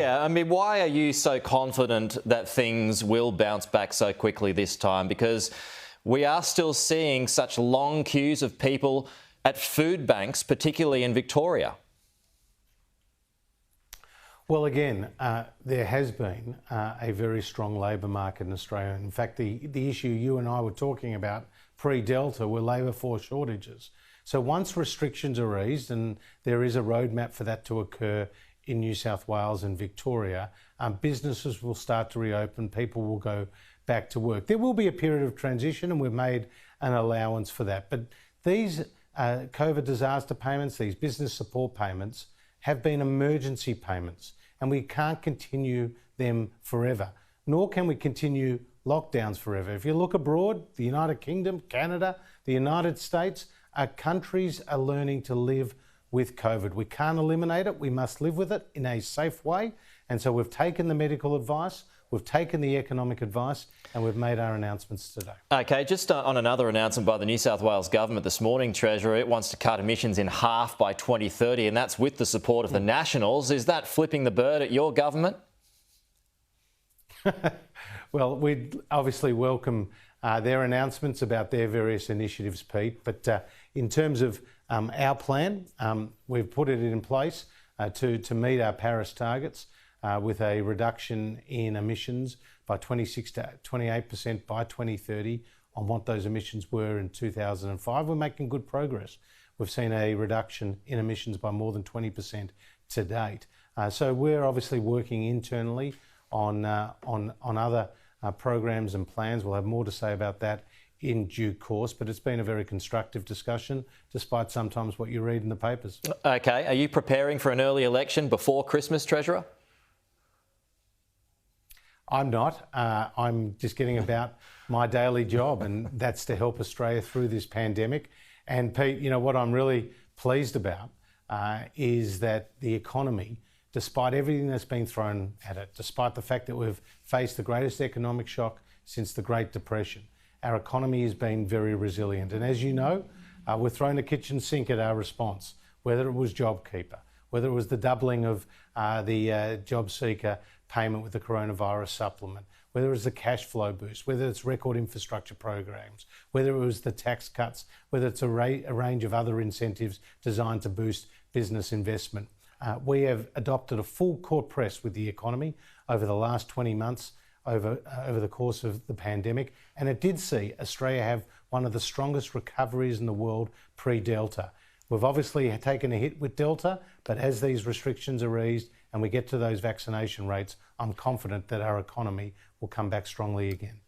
Yeah, I mean, why are you so confident that things will bounce back so quickly this time? Because we are still seeing such long queues of people at food banks, particularly in Victoria. Well, again, there has been a very strong labour market in Australia. In fact, the issue you and I were talking about pre-Delta were labour force shortages. So once restrictions are eased, and there is a roadmap for that to occur in New South Wales and Victoria, businesses will start to reopen, people will go back to work. There will be a period of transition, and we've made an allowance for that. But these COVID disaster payments, these business support payments, have been emergency payments, and we can't continue them forever, nor can we continue lockdowns forever. If you look abroad, the United Kingdom, Canada, the United States, countries are learning to live with COVID. We can't eliminate it, we must live with it in a safe way. And so we've taken the medical advice, we've taken the economic advice, and we've made our announcements today. OK, just on another announcement by the New South Wales government this morning, Treasurer, it wants to cut emissions in half by 2030, and that's with the support of the Nationals. Is that flipping the bird at your government? Well, we'd obviously welcome their announcements about their various initiatives, Pete, but in terms of our plan, we've put it in place to meet our Paris targets with a reduction in emissions by 26 to 28% by 2030 on what those emissions were in 2005. We're making good progress. We've seen a reduction in emissions by more than 20% to date. So we're obviously working internally on other programs and plans. We'll have more to say about that in due course, but it's been a very constructive discussion, despite sometimes what you read in the papers. OK, are you preparing for an early election before Christmas, Treasurer? I'm not. I'm just getting about my daily job, and that's to help Australia through this pandemic. And Pete, you know, what I'm really pleased about is that the economy, despite everything that's been thrown at it, despite the fact that we've faced the greatest economic shock since the Great Depression, our economy has been very resilient. And as you know, we've thrown the kitchen sink at our response, whether it was JobKeeper, whether it was the doubling of the JobSeeker payment with the coronavirus supplement, whether it was the cash flow boost, whether it's record infrastructure programs, whether it was the tax cuts, whether it's a range of other incentives designed to boost business investment. We have adopted a full court press with the economy over the last 20 months over the course of the pandemic, and it did see Australia have one of the strongest recoveries in the world pre-Delta. We've obviously taken a hit with Delta, but as these restrictions are eased and we get to those vaccination rates, I'm confident that our economy will come back strongly again.